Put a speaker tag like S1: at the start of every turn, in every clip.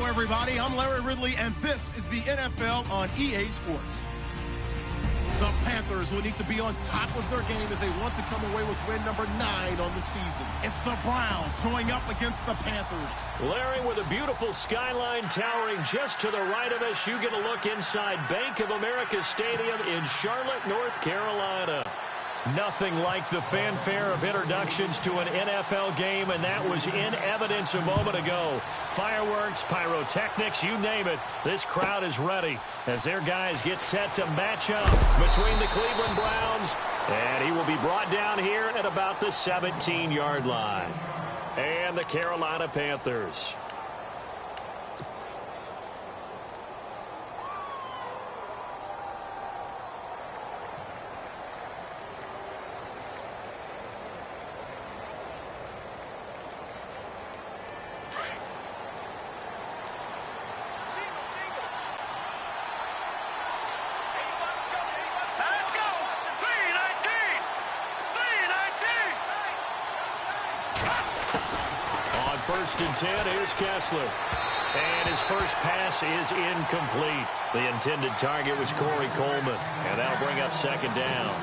S1: Everybody, I'm Larry Ridley, and this is the NFL on EA Sports. The Panthers will need to be on top of their game if they want to come away with win number 9 on the season. It's the Browns going up against the Panthers.
S2: Larry, with a beautiful skyline towering just to the right of us, you get a look inside Bank of America Stadium in Charlotte, North Carolina. Nothing like the fanfare of introductions to an NFL game, and that was in evidence a moment ago. Fireworks, pyrotechnics, you name it. This crowd is ready as their guys get set to match up between the Cleveland Browns, and he will be brought down here at about the 17-yard line. And the Carolina Panthers. First and 10, here's Kessler. And his first pass is incomplete. The intended target was Corey Coleman. And that'll bring up second down.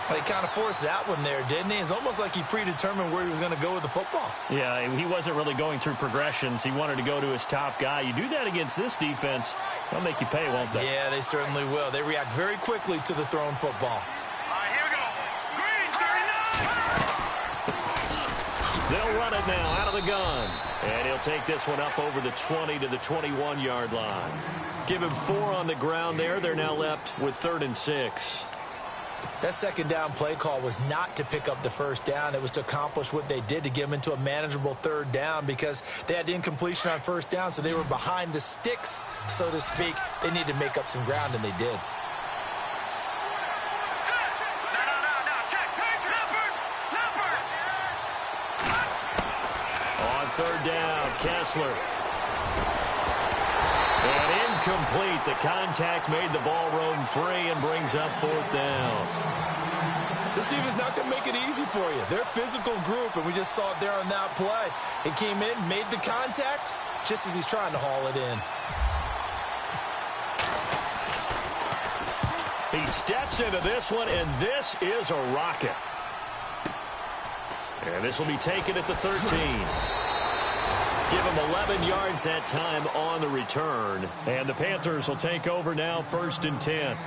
S3: Well, he kind of forced that one there, didn't he? It's almost like he predetermined where he was going to go with the football.
S2: Yeah, he wasn't really going through progressions. He wanted to go to his top guy. You do that against this defense, they'll make you pay, won't they?
S3: Yeah, they certainly will. They react very quickly to the thrown football.
S2: They'll run it now out of the gun. And he'll take this one up over the 20 to the 21-yard line. Give him 4 on the ground there. They're now left with 3rd and 6.
S3: That second down play call was not to pick up the first down. It was to accomplish what they did, to get them into a manageable 3rd down, because they had incompletion on first down, so they were behind the sticks, so to speak. They needed to make up some ground, and they did.
S2: Third down, Kessler. And incomplete. The contact made the ball roam free and brings up 4th down.
S3: This team is not going to make it easy for you. They're a physical group, and we just saw it there on that play. It came in, made the contact, just as he's trying to haul it in.
S2: He steps into this one, and this is a rocket. And this will be taken at the 13. Give him 11 yards that time on the return. And the Panthers will take over now, 1st and 10.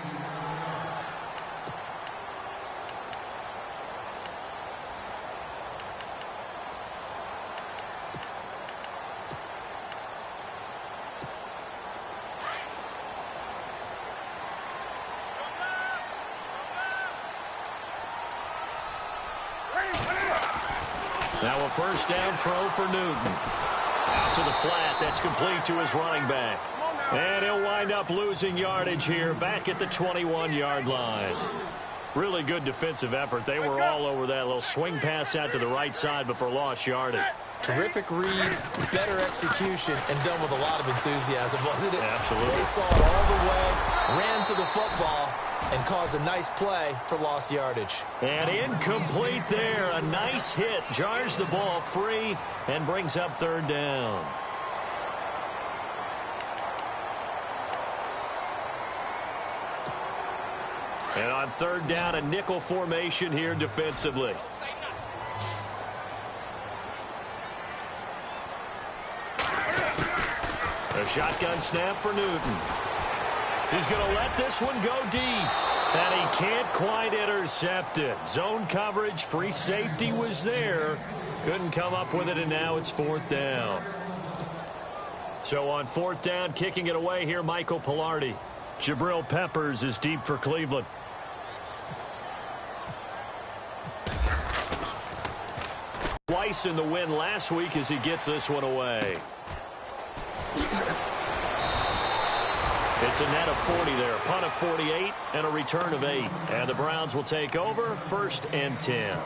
S2: Now a 1st down throw for Newton. Out to the flat. That's complete to his running back. And he'll wind up losing yardage here back at the 21-yard line. Really good defensive effort. They were all over that little swing pass out to the right side before lost yardage.
S3: Terrific read, better execution, and done with a lot of enthusiasm, wasn't it?
S2: Absolutely.
S3: They saw it all the way, ran to the football, and caused a nice play for lost yardage.
S2: And incomplete there. A nice hit. Jars the ball free and brings up 3rd down. And on 3rd down, a nickel formation here defensively. A shotgun snap for Newton. He's going to let this one go deep. And he can't quite intercept it. Zone coverage, free safety was there. Couldn't come up with it, and now it's 4th down. So on 4th down, kicking it away here, Michael Pilardi. Jabril Peppers is deep for Cleveland. Twice in the win last week as he gets this one away. It's a net of 40 there. Punt of 48 and a return of 8. And the Browns will take over 1st and 10.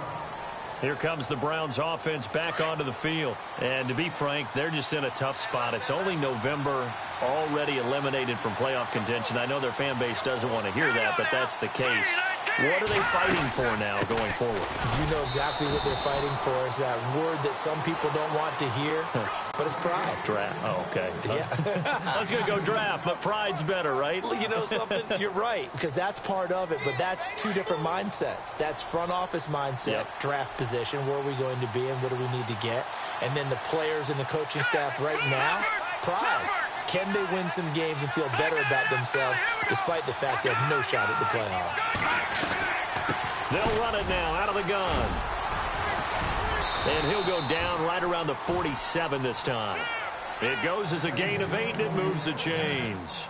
S2: Here comes the Browns offense back onto the field. And to be frank, they're just in a tough spot. It's only November, already eliminated from playoff contention. I know their fan base doesn't want to hear that, but that's the case. What are they fighting for now going forward?
S3: You know exactly what they're fighting for. Is that word that some people don't want to hear, but it's pride.
S2: Draft. Oh, okay.
S3: Yeah.
S2: I was going to go draft, but pride's better, right?
S3: Well, you know something? You're right, because that's part of it, but that's 2 different mindsets. That's front office mindset, draft position, where are we going to be and what do we need to get? And then the players and the coaching staff right now, pride. Can they win some games and feel better about themselves despite the fact they have no shot at the playoffs?
S2: They'll run it now out of the gun. And he'll go down right around the 47 this time. It goes as a gain of 8, and it moves the chains.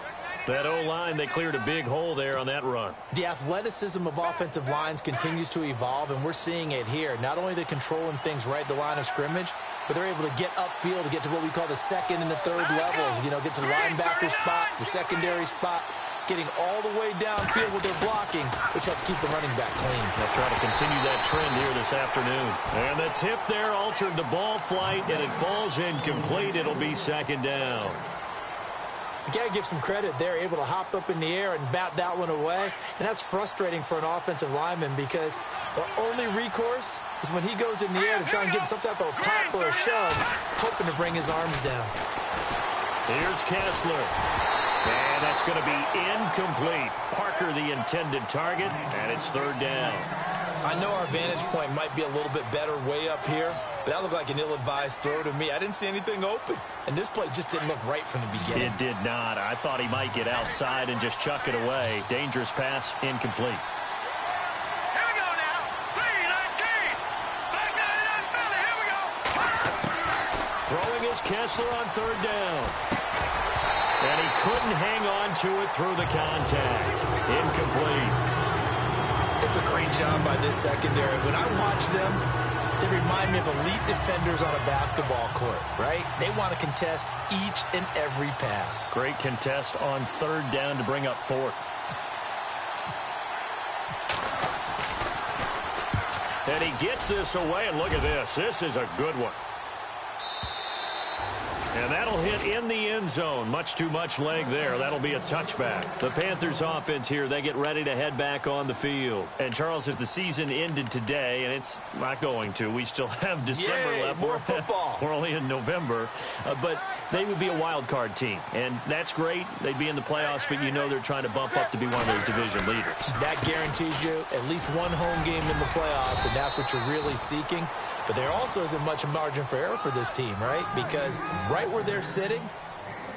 S2: That O-line, they cleared a big hole there on that run.
S3: The athleticism of offensive lines continues to evolve, and we're seeing it here. Not only are they controlling things right at the line of scrimmage, but they're able to get upfield to get to what we call the 2nd and the 3rd levels. You know, get to the linebacker spot, the secondary spot, getting all the way downfield with their blocking, which helps keep the running back clean.
S2: They'll try to continue that trend here this afternoon. And the tip there altered the ball flight, and it falls incomplete. It'll be 2nd down.
S3: You got to give some credit. They're able to hop up in the air and bat that one away. And that's frustrating for an offensive lineman because the only recourse is when he goes in the air to try and get some type of pop or a shove, hoping to bring his arms down.
S2: Here's Kessler. And that's going to be incomplete. Parker, the intended target, and it's 3rd down.
S3: I know our vantage point might be a little bit better way up here, but that looked like an ill-advised throw to me. I didn't see anything open. And this play just didn't look right from the beginning.
S2: It did not. I thought he might get outside and just chuck it away. Dangerous pass, incomplete.
S4: Here we go now. 3-19. Back down in Philly. Here we go.
S2: Throwing is Kessler on 3rd down. And he couldn't hang on to it through the contact. Incomplete.
S3: It's a great job by this secondary. When I watch them, they remind me of elite defenders on a basketball court, right? They want to contest each and every pass.
S2: Great contest on 3rd down to bring up 4th. And he gets this away, and look at this. This is a good one. And that'll hit in the end zone. Much too much leg there. That'll be a touchback. The Panthers offense here, they get ready to head back on the field. And, Charles, if the season ended today, and it's not going to, we still have December left.
S3: More football.
S2: We're only in November. But they would be a wild card team. And that's great. They'd be in the playoffs, but you know they're trying to bump up to be one of those division leaders.
S3: That guarantees you at least one home game in the playoffs, and that's what you're really seeking. But there also isn't much margin for error for this team, right? Because right where they're sitting,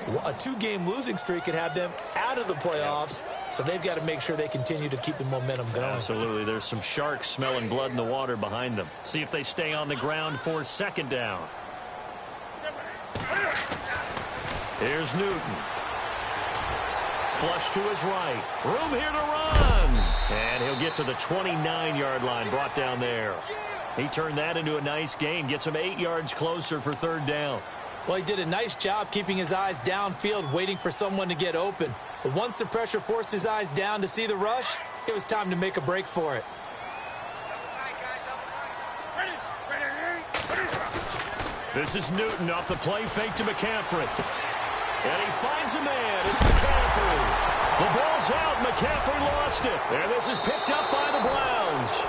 S3: a 2-game losing streak could have them out of the playoffs, so they've got to make sure they continue to keep the momentum going.
S2: Absolutely. There's some sharks smelling blood in the water behind them. See if they stay on the ground for second down. Here's Newton. Flush to his right. Room here to run. And he'll get to the 29-yard line, brought down there. He turned that into a nice gain, gets him 8 yards closer for third down.
S3: Well, he did a nice job keeping his eyes downfield, waiting for someone to get open. But once the pressure forced his eyes down to see the rush, it was time to make a break for it.
S2: This is Newton off the play fake to McCaffrey. And he finds a man. It's McCaffrey. The ball's out. McCaffrey lost it. And this is picked up by the Browns.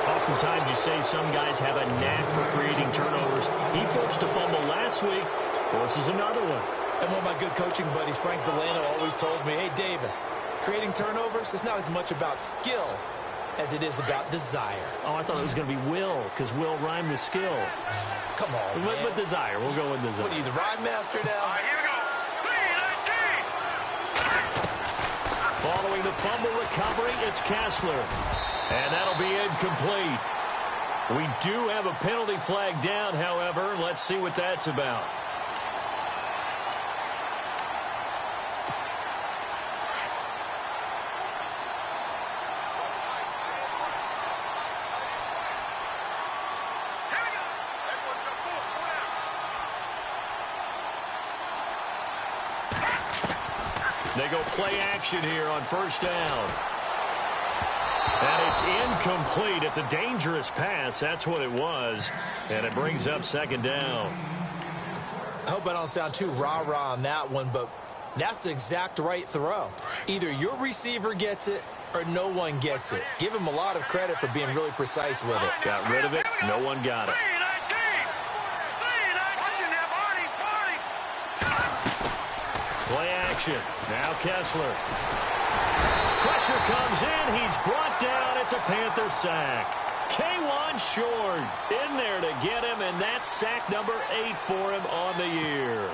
S2: Oftentimes you say some guys have a knack for creating turnovers. He forced a fumble last week, forces another one.
S3: And one of my good coaching buddies, Frank Delano, always told me, hey, Davis, creating turnovers is not as much about skill as it is about desire.
S2: Oh, I thought it was going to be will, because will rhymed with skill.
S3: Come on, man.
S2: With desire. We'll go with desire.
S3: What are you, the rhyme master now?
S4: Here we go.
S2: Following the fumble recovery, it's Kessler. And that'll be incomplete. We do have a penalty flag down, however. Let's see what that's about. They go play action here on first down. And it's incomplete. It's a dangerous pass. That's what it was. And it brings up second down.
S3: I hope I don't sound too rah-rah on that one, but that's the exact right throw. Either your receiver gets it or no one gets it. Give him a lot of credit for being really precise with it.
S2: Got rid of it. No one got it. Play action. Now Kessler. Pressure comes in. He's brought down. It's a Panther sack. K1 short in there to get him, and that's sack number 8 for him on the year.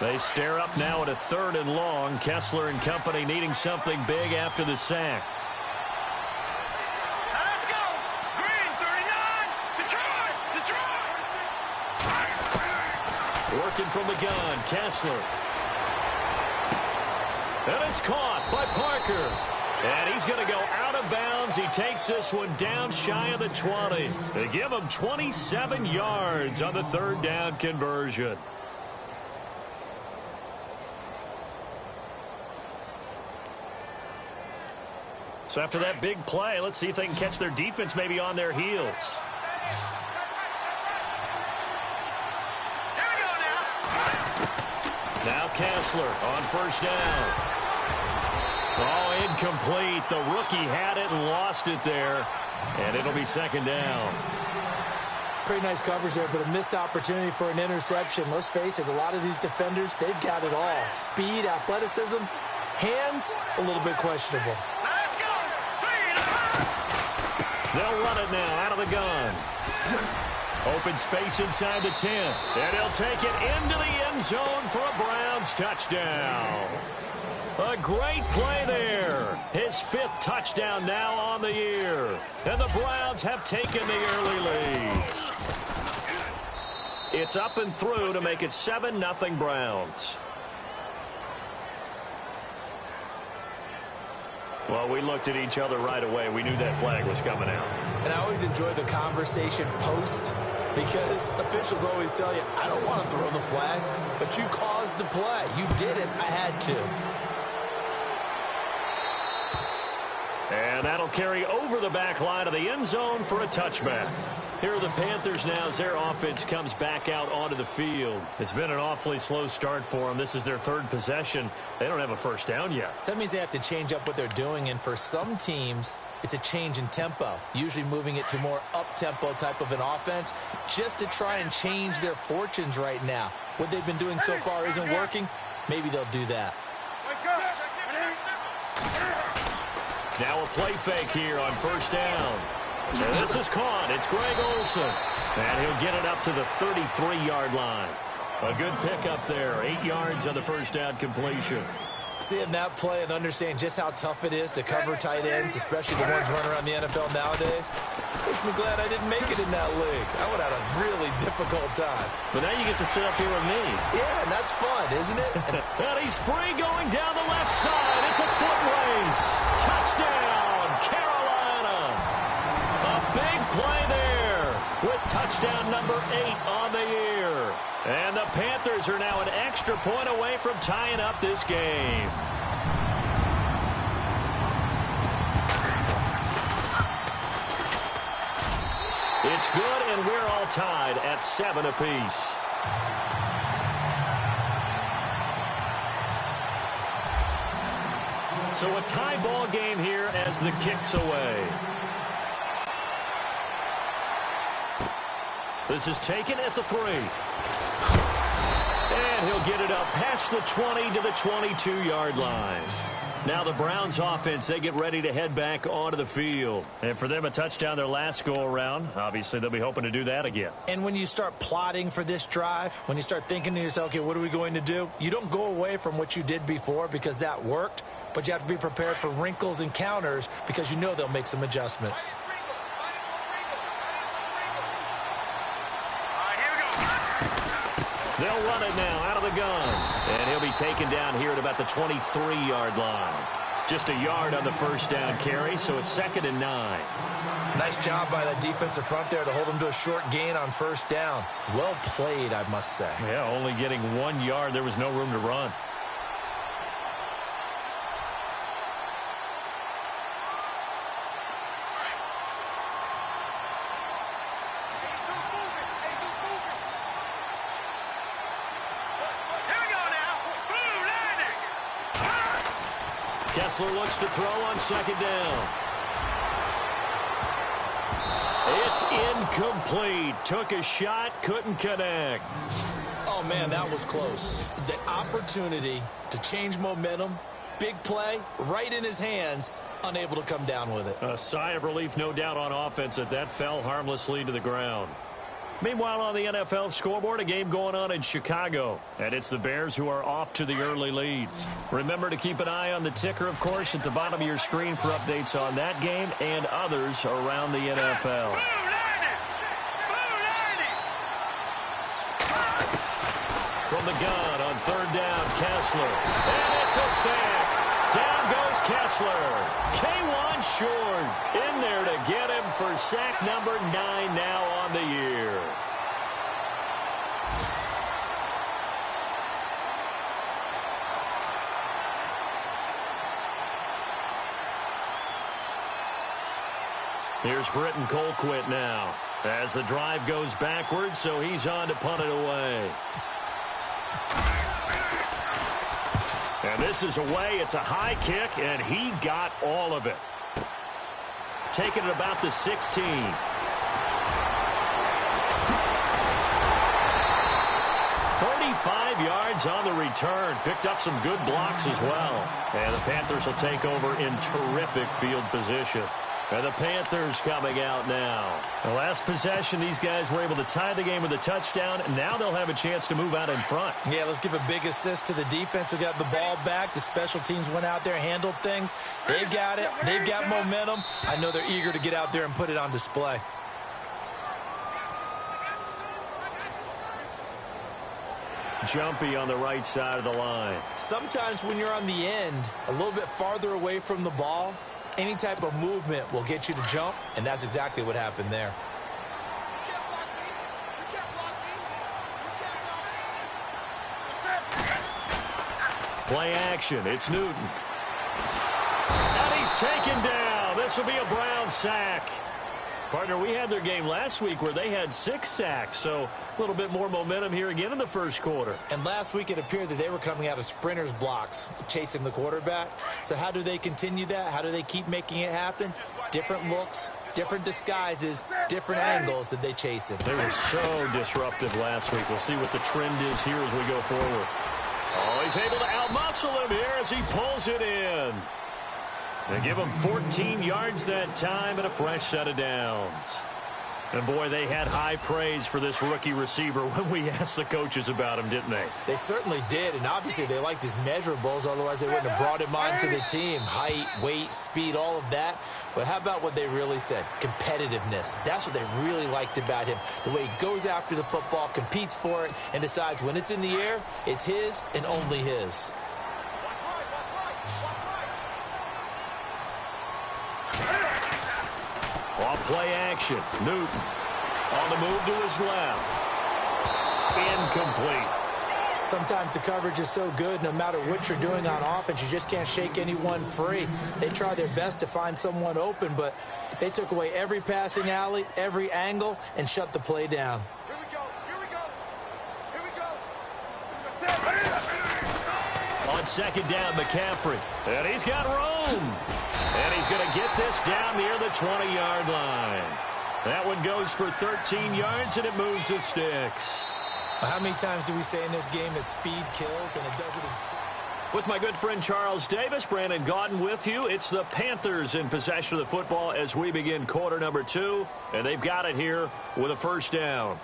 S2: They stare up now at a 3rd and long. Kessler and company needing something big after the sack.
S4: Let's go. Green 39. Detroit.
S2: Working from the gun. Kessler. And it's caught by Parker. And he's going to go out of bounds. He takes this one down shy of the 20. They give him 27 yards on the 3rd down conversion. So after that big play, let's see if they can catch their defense maybe on their heels. Now Kessler on first down. Oh, incomplete. The rookie had it and lost it there. And it'll be second down.
S3: Pretty nice coverage there, but a missed opportunity for an interception. Let's face it, a lot of these defenders, they've got it all. Speed, athleticism, hands, a little bit questionable.
S2: They'll run it now out of the gun. Open space inside the 10. And he'll take it into the end zone for a Browns touchdown. A great play there. His 5th touchdown now on the year. And the Browns have taken the early lead. It's up and through to make it 7-0 Browns. Well, we looked at each other right away. We knew that flag was coming out.
S3: And I always enjoy the conversation post because officials always tell you, I don't want to throw the flag, but you caused the play. You did it. I had to.
S2: And that'll carry over the back line of the end zone for a touchback. Here are the Panthers now as their offense comes back out onto the field. It's been an awfully slow start for them. This is their 3rd possession. They don't have a first down yet.
S3: So that means they have to change up what they're doing, and for some teams, it's a change in tempo, usually moving it to more up-tempo type of an offense just to try and change their fortunes right now. What they've been doing so far isn't working. Maybe they'll do that.
S2: Now a play fake here on first down. And this is caught. It's Greg Olsen. And he'll get it up to the 33-yard line. A good pickup there. 8 yards on the first down completion.
S3: Seeing that play and understanding just how tough it is to cover tight ends, especially the ones running around the NFL nowadays, makes me glad I didn't make it in that league. I would have had a really difficult time.
S2: But now you get to sit up here with me.
S3: Yeah, and that's fun, isn't it?
S2: And he's free going down the left side. It's a foot race. Touchdown, Carolina. A big play there with touchdown number 8 on the year. And the Panthers are now an extra point away from tying up this game. It's good, and we're all tied at 7 apiece. So a tie ball game here as the kick's away. This is taken at the 3. And he'll get it up past the 20 to the 22-yard line. Now the Browns offense, they get ready to head back onto the field. And for them, a touchdown their last go-around. Obviously, they'll be hoping to do that again.
S3: And when you start plotting for this drive, when you start thinking to yourself, okay, what are we going to do? You don't go away from what you did before because that worked, but you have to be prepared for wrinkles and counters because you know they'll make some adjustments.
S2: They'll run it now out of the gun. And he'll be taken down here at about the 23-yard line. Just a yard on the first down carry, so it's 2nd and 9.
S3: Nice job by that defensive front there to hold him to a short gain on first down. Well played, I must say.
S2: Yeah, only getting 1 yard. There was no room to run. Kessler looks to throw on 2nd down. It's incomplete. Took a shot, couldn't connect.
S3: Oh, man, that was close. The opportunity to change momentum, big play, right in his hands, unable to come down with it.
S2: A sigh of relief, no doubt, on offense that fell harmlessly to the ground. Meanwhile, on the NFL scoreboard, a game going on in Chicago. And it's the Bears who are off to the early lead. Remember to keep an eye on the ticker, of course, at the bottom of your screen for updates on that game and others around the NFL. From the gun on 3rd down, Kessler. And it's a sack. Down goes Kessler. K1 short. In there to get him for sack number 9 now on the year. Here's Britton Colquitt now as the drive goes backwards, so he's on to punt it away. And this is away. It's a high kick, and he got all of it. Taking it about the 16. 35 yards on the return. Picked up some good blocks as well. And the Panthers will take over in terrific field position. And the Panthers coming out now. The last possession, these guys were able to tie the game with a touchdown, and now they'll have a chance to move out in front.
S3: Yeah, let's give a big assist to the defense who got the ball back. The special teams went out there, handled things. They've got it. They've got momentum. I know they're eager to get out there and put it on display.
S2: Jumpy on the right side of the line.
S3: Sometimes when you're on the end, a little bit farther away from the ball, any type of movement will get you to jump, and that's exactly what happened there.
S2: Play action. It's Newton. And he's taken down. This will be a Brown sack. Partner, we had their game last week where they had 6 sacks, so a little bit more momentum here again in the first quarter.
S3: And last week it appeared that they were coming out of sprinters blocks, chasing the quarterback. So how do they continue that? How do they keep making it happen? Different looks, different disguises, different angles that they chase it.
S2: They were so disruptive last week. We'll see what the trend is here as we go forward. Oh, he's able to outmuscle him here as he pulls it in. They give him 14 yards that time and a fresh set of downs. And, boy, they had high praise for this rookie receiver when we asked the coaches about him, didn't they?
S3: They certainly did, and obviously they liked his measurables, otherwise they wouldn't have brought him onto the team. Height, weight, speed, all of that. But how about what they really said? Competitiveness. That's what they really liked about him. The way he goes after the football, competes for it, and decides when it's in the air, it's his and only his.
S2: Off play action. Newton on the move to his left. Incomplete.
S3: Sometimes the coverage is so good, no matter what you're doing on offense, you just can't shake anyone free. They try their best to find someone open, but they took away every passing alley, every angle, and shut the play down.
S4: Here we go. Here we go. Here we go.
S2: On second down, McCaffrey. And he's got room. And he's going to get this down near the 20-yard line. That one goes for 13 yards, and it moves the sticks.
S3: How many times do we say in this game that speed kills, and it does it in...
S2: With my good friend Charles Davis, Brandon Gaudin with you. It's the Panthers in possession of the football as we begin quarter number 2. And they've got it here with a first down.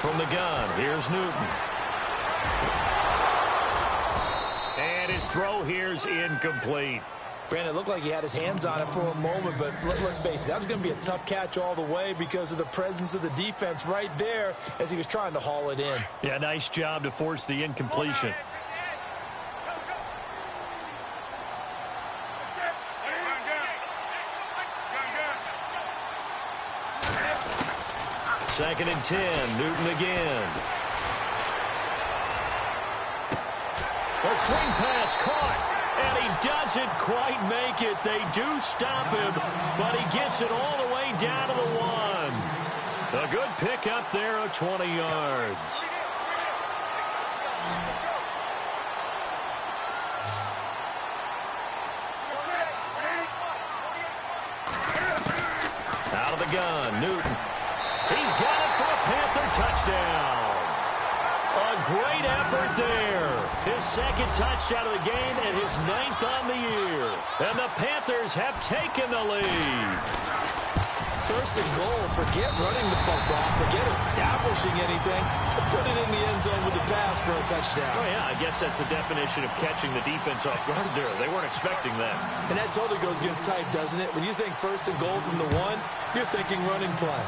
S2: From the gun, here's Newton. And his throw here's incomplete.
S3: Brandon, it looked like he had his hands on it for a moment, but let's face it, that was going to be a tough catch all the way because of the presence of the defense right there as he was trying to haul it in.
S2: Yeah, nice job to force the incompletion. Second and 10, Newton again. A swing pass caught, and he doesn't quite make it. They do stop him, but he gets it all the way down to the 1. A good pickup there of 20 yards. Out of the gun, Newton. He's got it for a Panther touchdown. A great effort there. His second touchdown of the game and his 9th on the year. And the Panthers have taken the lead.
S3: First and goal, forget running the football, forget establishing anything. Just put it in the end zone with the pass for a touchdown.
S2: Oh, yeah, I guess that's the definition of catching the defense off guard there. They weren't expecting that.
S3: And that totally goes against type, doesn't it? When you think first and goal from the 1, you're thinking running play.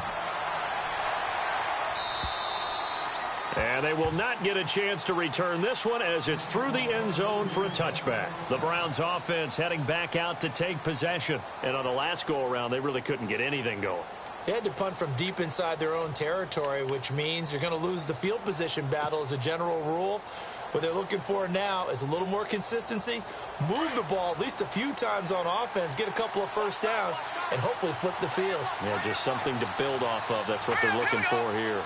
S2: And they will not get a chance to return this one as it's through the end zone for a touchback. The Browns offense heading back out to take possession. And on the last go-around, they really couldn't get anything going.
S3: They had to punt from deep inside their own territory, which means you're going to lose the field position battle as a general rule. What they're looking for now is a little more consistency, move the ball at least a few times on offense, get a couple of first downs, and hopefully flip the field.
S2: Yeah, just something to build off of. That's what they're looking for here.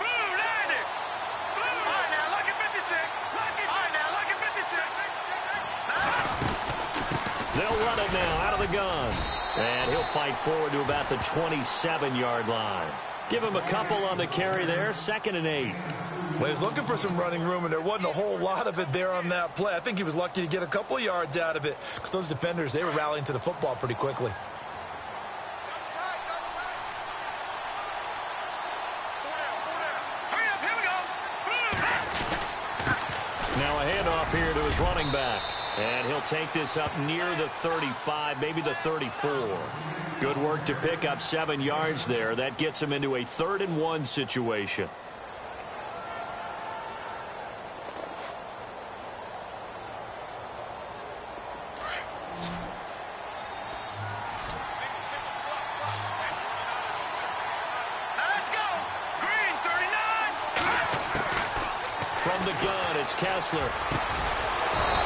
S2: They'll run it now out of the gun. And he'll fight forward to about the 27-yard line. Give him a couple on the carry there. 2nd and 8.
S3: Well, he was looking for some running room, and there wasn't a whole lot of it there on that play. I think he was lucky to get a couple of yards out of it because those defenders, they were rallying to the football pretty quickly.
S2: Now a handoff here to his running back. And he'll take this up near the 35, maybe the 34. Good work to pick up 7 yards there. That gets him into a 3rd and 1 situation.
S4: Let's go. Green 39.
S2: From the gun, it's Kessler.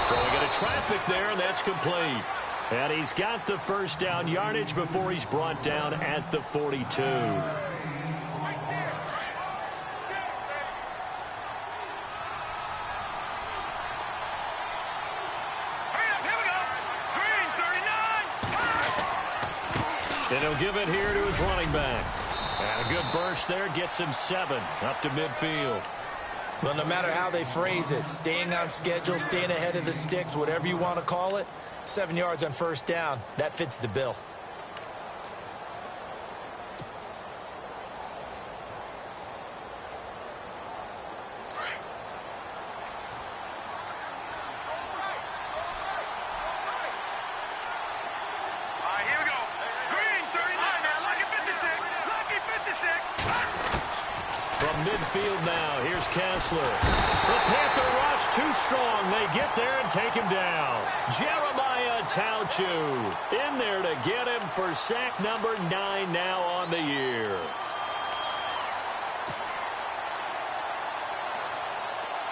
S2: Throwing into traffic there, and that's complete. And he's got the first down yardage before he's brought down at the 42. And he'll give it here to his running back. And a good burst there gets him 7 up to midfield.
S3: Well, no matter how they phrase it, staying on schedule, staying ahead of the sticks, whatever you want to call it, 7 yards on first down, that fits the bill.
S2: Midfield now. Here's Kessler. The Panther rush too strong. They get there and take him down. Jeremiah Tauchu in there to get him for sack number 9 now on the year.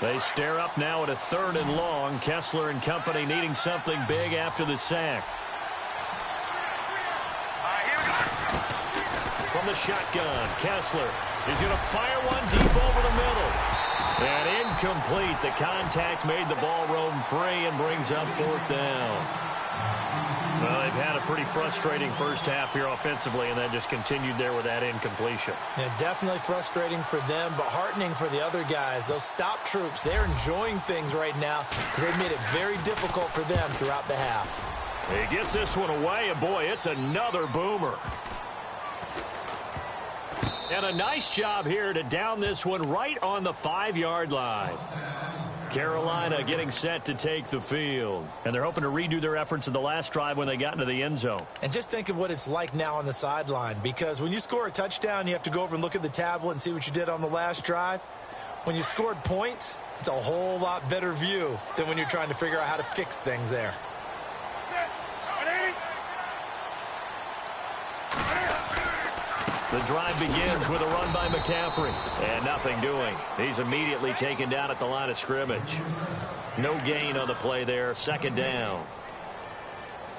S2: They stare up now at a 3rd and long. Kessler and company needing something big after the sack. From the shotgun, Kessler is going to fire one deep over the middle. And incomplete. The contact made the ball roam free and brings up 4th down. Well, they've had a pretty frustrating first half here offensively, and then just continued there with that incompletion.
S3: Yeah, definitely frustrating for them, but heartening for the other guys. Those stop troops, they're enjoying things right now because they've made it very difficult for them throughout the half.
S2: He gets this one away, and boy, it's another boomer. And a nice job here to down this one right on the 5-yard line. Carolina getting set to take the field. And they're hoping to redo their efforts in the last drive when they got into the end zone.
S3: And just think of what it's like now on the sideline, because when you score a touchdown, you have to go over and look at the tablet and see what you did on the last drive. When you scored points, it's a whole lot better view than when you're trying to figure out how to fix things there.
S2: The drive begins with a run by McCaffrey. And nothing doing. He's immediately taken down at the line of scrimmage. No gain on the play there. 2nd down.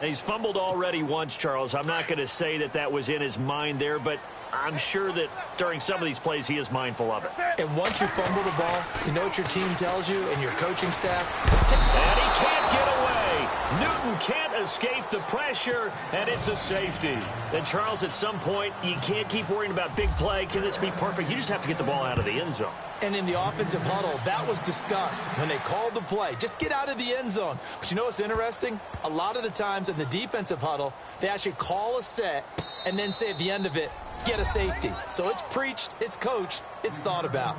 S2: He's fumbled already once, Charles. I'm not going to say that that was in his mind there, but I'm sure that during some of these plays he is mindful of it.
S3: And once you fumble the ball, you know what your team tells you and your coaching staff?
S2: And he can't get away. Newton can't escape the pressure, and it's a safety. And, Charles, at some point, you can't keep worrying about big play. Can this be perfect? You just have to get the ball out of the end zone.
S3: And in the offensive huddle, that was discussed when they called the play. Just get out of the end zone. But you know what's interesting? A lot of the times in the defensive huddle, they actually call a set and then say at the end of it, get a safety. So it's preached, it's coached, it's thought about.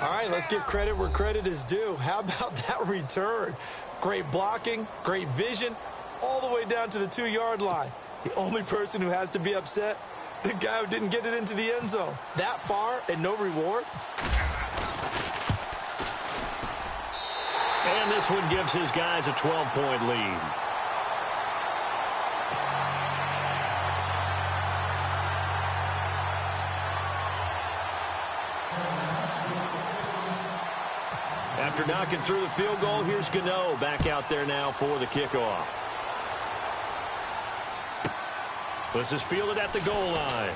S3: All right, let's give credit where credit is due. How about that return? Great blocking, great vision, all the way down to the 2-yard line. The only person who has to be upset, the guy who didn't get it into the end zone. That far and no reward?
S2: And this one gives his guys a 12-point lead. After knocking through the field goal, here's Gano back out there now for the kickoff. This is fielded at the goal line.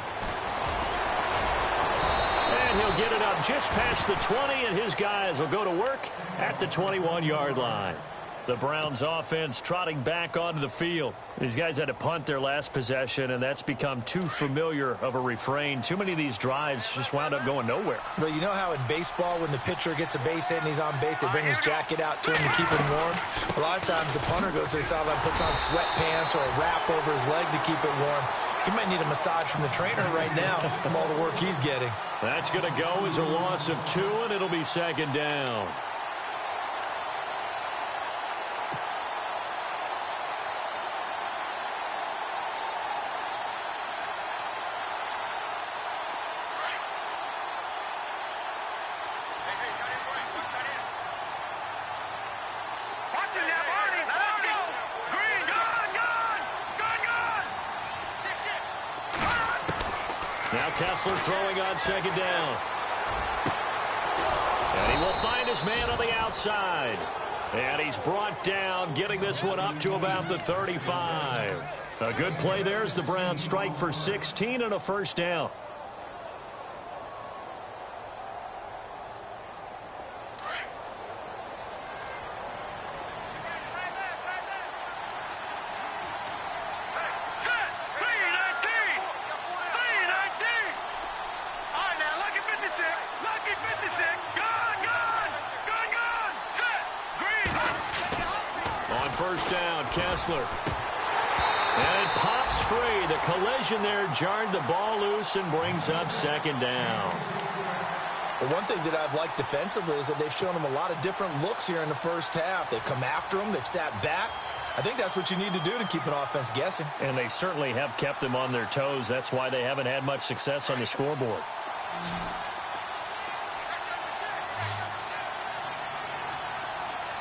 S2: And he'll get it up just past the 20, and his guys will go to work at the 21-yard line. The Browns offense trotting back onto the field. These guys had to punt their last possession, and that's become too familiar of a refrain. Too many of these drives just wound up going nowhere.
S3: Well, you know how in baseball when the pitcher gets a base hit and he's on base, they bring his jacket out to him to keep him warm? A lot of times the punter goes to the sideline, puts on sweatpants or a wrap over his leg to keep it warm. He might need a massage from the trainer right now from all the work he's getting.
S2: That's going to go as a loss of 2, and it'll be 2nd down. Now Kessler throwing on 2nd down. And he will find his man on the outside. And he's brought down, getting this one up to about the 35. A good play there as the Browns strike for 16 and a 1st down. first down, Kessler. And it pops free. The collision there jarred the ball loose and brings up second down.
S3: Well, one thing that I've liked defensively is that they've shown them a lot of different looks here in the first half. They've come after them. They've sat back. I think that's what you need to do to keep an offense guessing.
S2: And they certainly have kept them on their toes. That's why they haven't had much success on the scoreboard.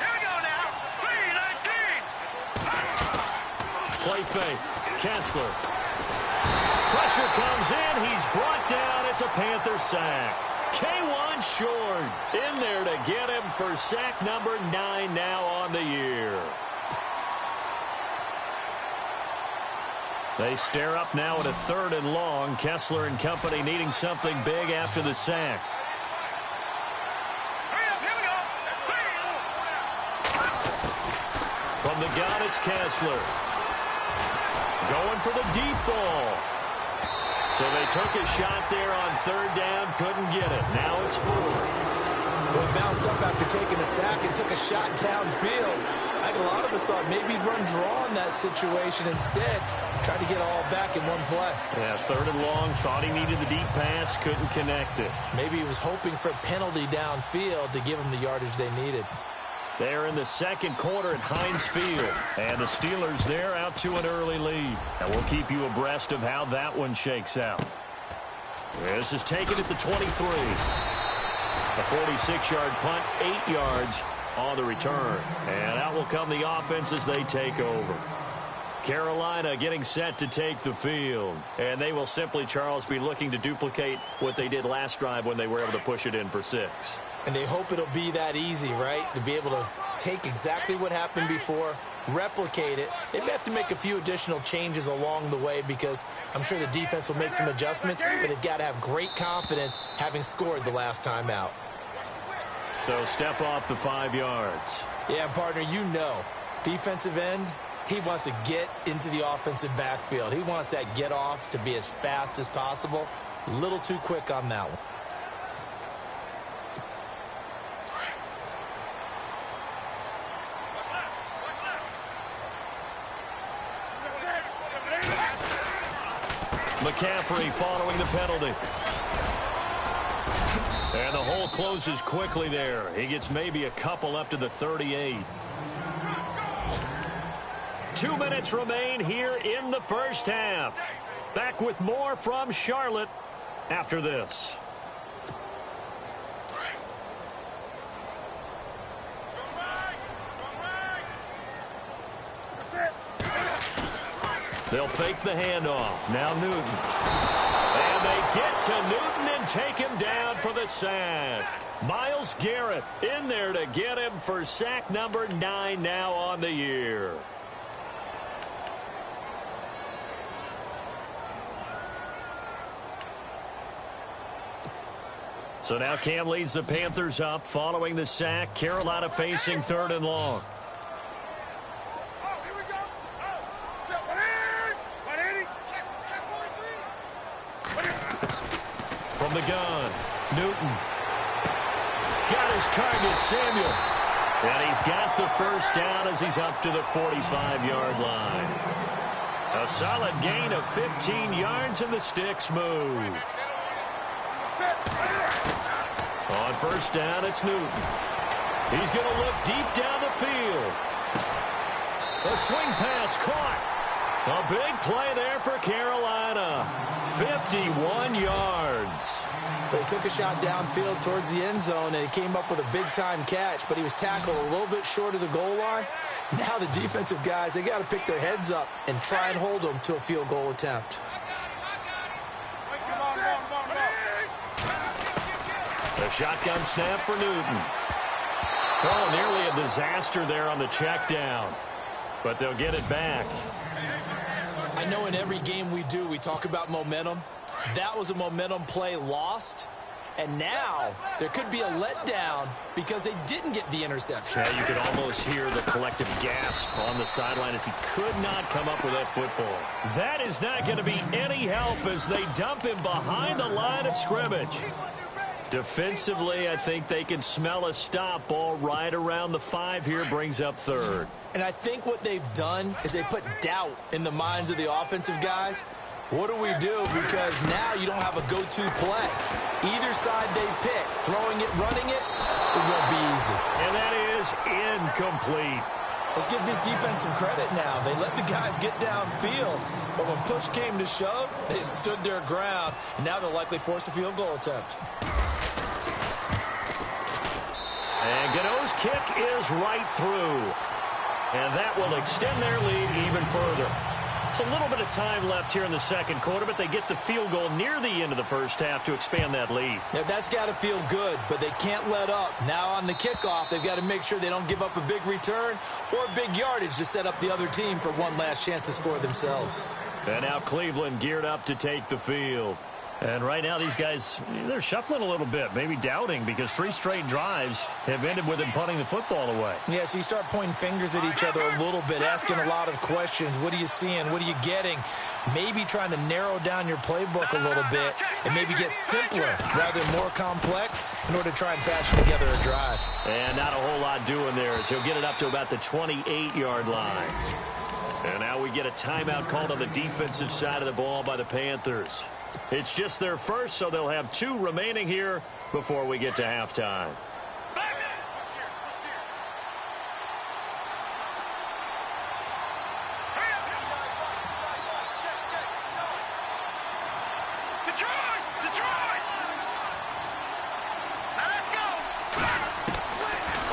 S4: Here we go now. 3-19.
S2: Play fake. Kessler. Pressure comes in. He's brought down. It's a Panther sack. K1 short. In there to get him for sack number 9 now on the year. They stare up now at a 3rd and long. Kessler and company needing something big after the sack.
S4: Hurry up, here we go.
S2: From the gun, it's Kessler. Going for the deep ball. So they took a shot there on 3rd down, couldn't get it. Now it's 4th.
S3: Well, he bounced up after taking a sack and took a shot downfield. I think a lot of us thought maybe he'd run draw in that situation instead. Tried to get it all back in one play.
S2: Yeah, 3rd and long, thought he needed the deep pass, couldn't connect it.
S3: Maybe he was hoping for a penalty downfield to give him the yardage they needed.
S2: They're in the second quarter at Heinz Field. And the Steelers there out to an early lead. And we'll keep you abreast of how that one shakes out. This is taken at the 23. A 46-yard punt, 8 yards on the return. And out will come the offense as they take over. Carolina getting set to take the field. And they will simply, Charles, be looking to duplicate what they did last drive when they were able to push it in for 6.
S3: And they hope it'll be that easy, right? To be able to take exactly what happened before, replicate it. They may have to make a few additional changes along the way because I'm sure the defense will make some adjustments, but they've got to have great confidence having scored the last time out.
S2: So step off the 5 yards.
S3: Yeah, partner, you know, defensive end, he wants to get into the offensive backfield. He wants that get off to be as fast as possible. A little too quick on that one.
S2: McCaffrey following the penalty. And the hole closes quickly there. He gets maybe a couple up to the 38. 2 minutes remain here in the first half. Back with more from Charlotte after this. They'll fake the handoff. Now Newton. And they get to Newton and take him down for the sack. Myles Garrett in there to get him for sack number 9 now on the year. So now Cam leads the Panthers up following the sack. Carolina facing 3rd and long. From the gun, Newton. Got his target, Samuel. And he's got the first down as he's up to the 45-yard line. A solid gain of 15 yards and the sticks move. On first down, it's Newton. He's going to look deep down the field. A swing pass caught. A big play there for Carolina. 51 yards.
S3: They took a shot downfield towards the end zone, and he came up with a big-time catch, but he was tackled a little bit short of the goal line. Now the defensive guys, they got to pick their heads up and try and hold them to a field goal attempt.
S2: The shotgun snap for Newton. Oh, nearly a disaster there on the check down. But they'll get it back.
S3: I know in every game we do, we talk about momentum. That was a momentum play lost. And now there could be a letdown because they didn't get the interception.
S2: Yeah, you could almost hear the collective gasp on the sideline as he could not come up with that football. That is not going to be any help as they dump him behind the line of scrimmage. Defensively, I think they can smell a stop. Ball right around the 5 here, brings up third.
S3: And I think what they've done is they put doubt in the minds of the offensive guys. What do we do? Because now you don't have a go-to play. Either side they pick, throwing it, running it, it won't be easy.
S2: And that is incomplete.
S3: Let's give this defense some credit now. They let the guys get downfield, but when push came to shove, they stood their ground, and now they'll likely force a field goal attempt.
S2: And Gano's kick is right through. And that will extend their lead even further. It's a little bit of time left here in the second quarter, but they get the field goal near the end of the first half to expand that lead.
S3: Yeah, that's got to feel good, but they can't let up. Now on the kickoff, they've got to make sure they don't give up a big return or big yardage to set up the other team for one last chance to score themselves.
S2: And now Cleveland geared up to take the field. And right now these guys, they're shuffling a little bit, maybe doubting, because 3 straight drives have ended with them punting the football away.
S3: Yeah, so you start pointing fingers at each other a little bit, asking a lot of questions. What are you seeing? What are you getting? Maybe trying to narrow down your playbook a little bit and maybe get simpler rather than more complex in order to try and fashion together a drive.
S2: And not a whole lot doing there as he'll get it up to about the 28-yard line. And now we get a timeout called on the defensive side of the ball by the Panthers. It's just their first, so they'll have 2 remaining here before we get to halftime.
S4: Detroit! Now let's go!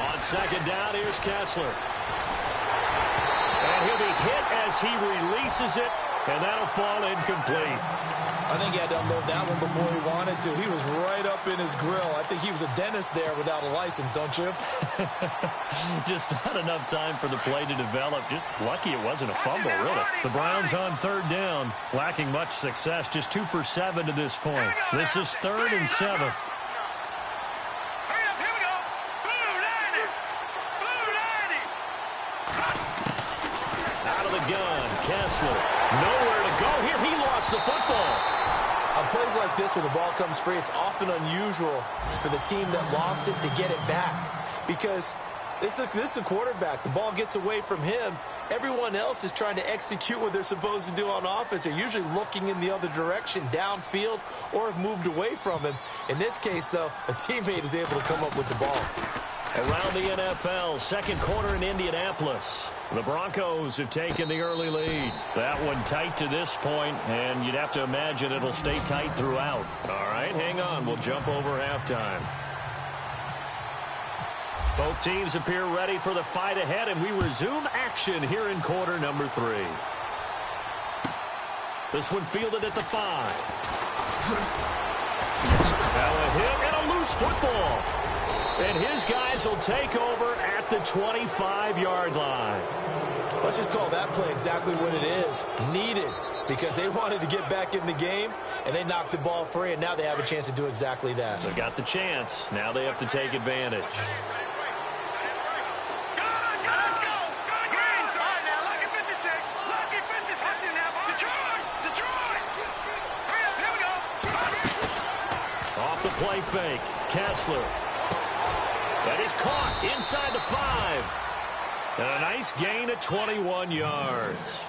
S2: On second down, here's Kessler. And he'll be hit as he releases it, and that'll fall incomplete.
S3: I think he had to unload that one before he wanted to. He was right up in his grill. I think he was a dentist there without a license, don't you?
S2: Just not enough time for the play to develop. Just lucky it wasn't a fumble, really. The Browns on third down, lacking much success. Just 2 for 7 to this point. This is 3rd and 7.
S4: Hurry up, here we go! Blue 90!
S2: Out of the gun, Kessler. Nowhere to go here. He lost the football.
S3: On plays like this where the ball comes free, it's often unusual for the team that lost it to get it back. Because this is the quarterback. The ball gets away from him. Everyone else is trying to execute what they're supposed to do on offense. They're usually looking in the other direction, downfield, or have moved away from him. In this case, though, a teammate is able to come up with the ball.
S2: Around the NFL, second quarter in Indianapolis. The Broncos have taken the early lead. That one tight to this point, and you'd have to imagine it'll stay tight throughout. All right, hang on. We'll jump over halftime. Both teams appear ready for the fight ahead, and we resume action here in quarter number 3. This one fielded at the 5. Now a hit and a loose football. And his guys will take over at the 25-yard line.
S3: Let's just call that play exactly what it is. Needed, because they wanted to get back in the game, and they knocked the ball free, and now they have a chance to do exactly that.
S2: They got the chance. Now they have to take advantage. Off the play fake, Kessler. That is caught inside the 5. And a nice gain of 21 yards.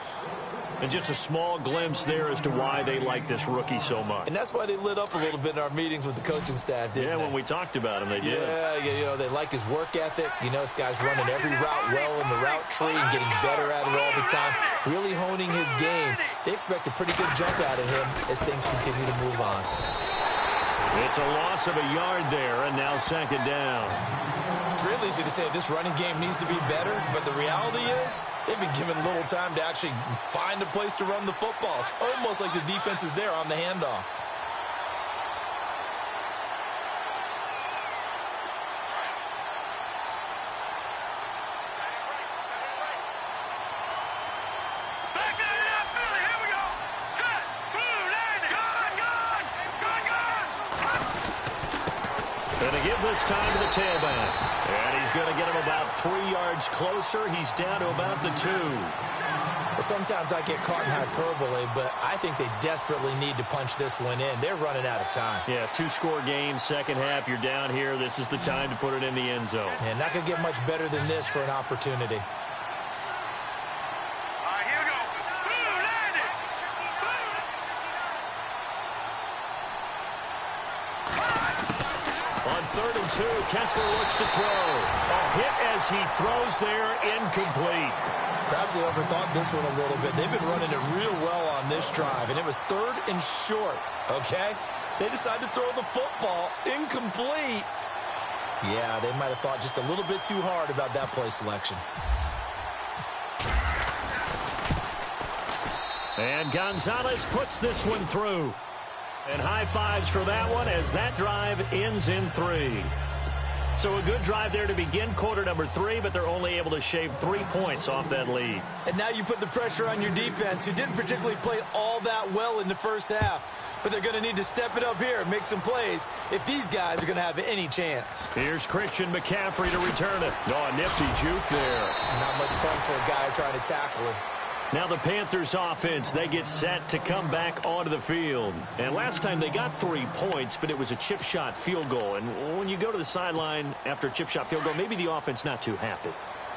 S2: And just a small glimpse there as to why they like this rookie so much.
S3: And that's why they lit up a little bit in our meetings with the coaching staff, didn't they?
S2: When we talked about him, they did.
S3: Yeah, you know, they like his work ethic. You know, this guy's running every route well in the route tree and getting better at it all the time, really honing his game. They expect a pretty good jump out of him as things continue to move on.
S2: It's a loss of a yard there, and now second down.
S3: It's real easy to say this running game needs to be better, but the reality is they've been given little time to actually find a place to run the football. It's almost like the defense is there on the handoff.
S2: Going to give this time to the tailback. And he's going to get him about 3 yards closer. He's down to about the 2.
S3: Sometimes I get caught in hyperbole, but I think they desperately need to punch this one in. They're running out of time.
S2: Yeah, two-score game, second half, you're down here. This is the time to put it in the end zone.
S3: And not going to get much better than this for an opportunity.
S2: On 3rd and 2, Kessler looks to throw. A hit as he throws there, incomplete.
S3: Perhaps they overthought this one a little bit. They've been running it real well on this drive, and it was 3rd and short, okay? They decided to throw the football incomplete. Yeah, they might have thought just a little bit too hard about that play selection.
S2: And Gonzalez puts this one through. And high fives for that one as that drive ends in 3. So a good drive there to begin quarter number 3, but they're only able to shave 3 points off that lead.
S3: And now you put the pressure on your defense, who didn't particularly play all that well in the first half. But they're going to need to step it up here and make some plays if these guys are going to have any chance.
S2: Here's Christian McCaffrey to return it. Oh, a nifty juke there.
S3: Not much fun for a guy trying to tackle him.
S2: Now the Panthers offense, they get set to come back onto the field. And last time they got 3 points, but it was a chip shot field goal. And when you go to the sideline after a chip shot field goal, maybe the offense not too happy.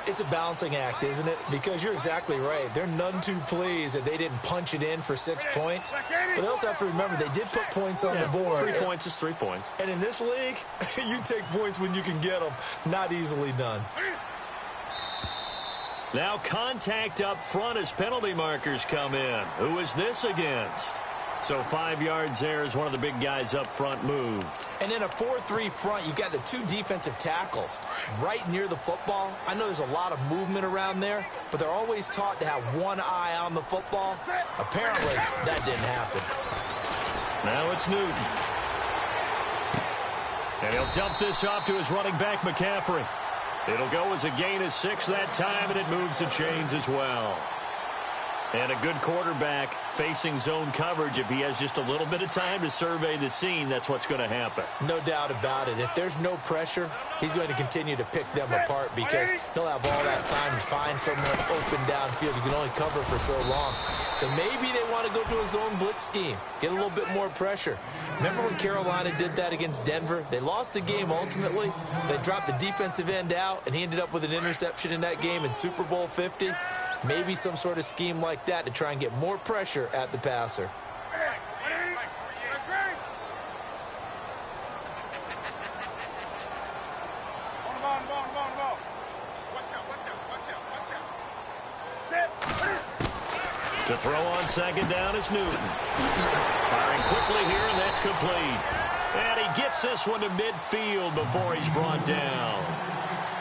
S3: It's a balancing act, isn't it? Because you're exactly right. They're none too pleased that they didn't punch it in for 6 points. But they also have to remember they did put points on the board.
S2: 3 points is 3 points.
S3: And in this league, you take points when you can get them. Not easily done.
S2: Now contact up front as penalty markers come in. Who is this against? So 5 yards there as one of the big guys up front moved.
S3: And in a 4-3 front, you got the 2 defensive tackles right near the football. I know there's a lot of movement around there, but they're always taught to have one eye on the football. Apparently, that didn't happen.
S2: Now it's Newton. And he'll dump this off to his running back, McCaffrey. It'll go as a gain of 6 that time, and it moves the chains as well. And a good quarterback facing zone coverage. If he has just a little bit of time to survey the scene, that's what's going to happen.
S3: No doubt about it. If there's no pressure, he's going to continue to pick them apart because he'll have all that time to find someone open downfield. You can only cover for so long. So maybe they want to go to a zone blitz scheme, get a little bit more pressure. Remember when Carolina did that against Denver? They lost the game ultimately. They dropped the defensive end out, and he ended up with an interception in that game in Super Bowl 50. Maybe some sort of scheme like that to try and get more pressure at the passer.
S2: To throw on second down is Newton. Firing quickly here, and that's complete. And he gets this one to midfield before he's brought down.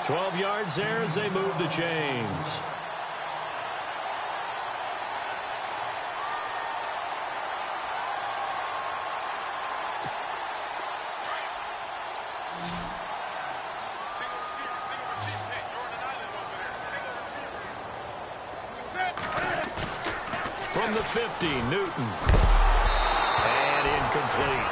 S2: 12 yards there as they move the chains. From the 50, Newton. And incomplete.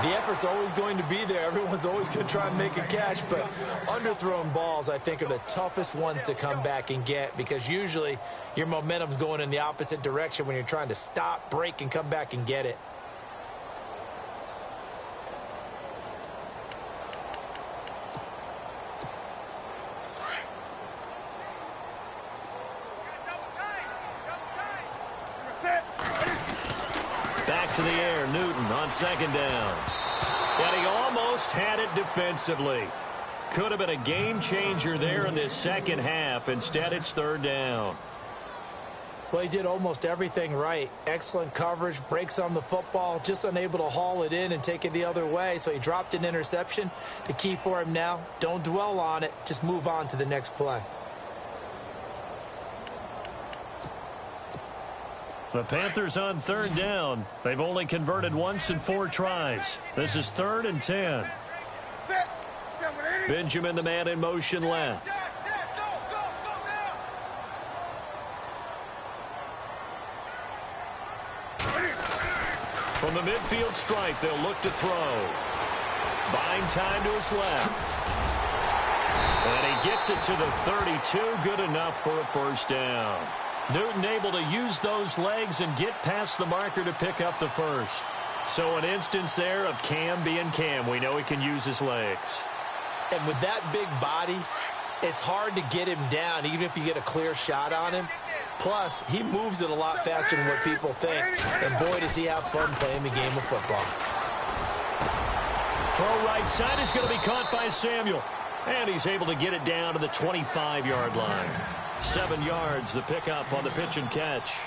S3: The effort's always going to be there. Everyone's always going to try and make a catch, but underthrown balls, I think, are the toughest ones to come back and get because usually your momentum's going in the opposite direction when you're trying to stop, break, and come back and get it.
S2: Back to the air, Newton on second down. And he almost had it defensively. Could have been a game changer there in this second half. Instead, it's third down.
S3: Well, he did almost everything right. Excellent coverage, breaks on the football, just unable to haul it in and take it the other way. So he dropped an interception. The key for him now, don't dwell on it. Just move on to the next play.
S2: The Panthers on third down. They've only converted once in 4 tries. This is 3rd and 10. Benjamin, the man in motion left. From the midfield strike, they'll look to throw. Buying time to his left. And he gets it to the 32. Good enough for a first down. Newton able to use those legs and get past the marker to pick up the first. So an instance there of Cam being Cam. We know he can use his legs.
S3: And with that big body, it's hard to get him down, even if you get a clear shot on him. Plus, he moves it a lot faster than what people think. And boy, does he have fun playing the game of football.
S2: Throw right side is going to be caught by Samuel. And he's able to get it down to the 25-yard line. 7 yards, the pickup on the pitch and catch.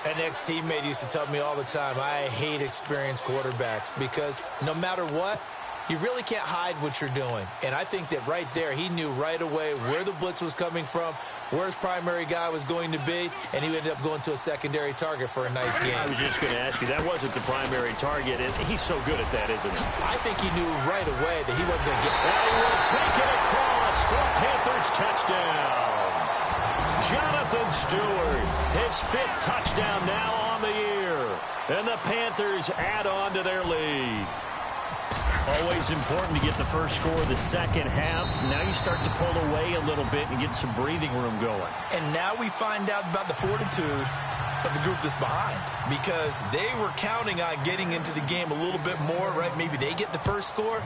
S3: An ex-teammate used to tell me all the time, I hate experienced quarterbacks because no matter what, you really can't hide what you're doing. And I think that right there, he knew right away where the blitz was coming from, where his primary guy was going to be, and he ended up going to a secondary target for a nice game.
S2: I was just going to ask you, that wasn't the primary target, and he's so good at that, isn't he?
S3: I think he knew right away that he wasn't going to get...
S2: And he will take it across for a Panthers touchdown. Jonathan Stewart, his 5th touchdown now on the year. And the Panthers add on to their lead. Always important to get the first score of the second half. Now you start to pull away a little bit and get some breathing room going.
S3: And now we find out about the fortitude of the group that's behind, because they were counting on getting into the game a little bit more, right? Maybe they get the first score.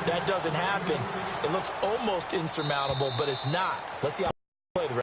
S3: That doesn't happen. It looks almost insurmountable, but it's not. Let's see how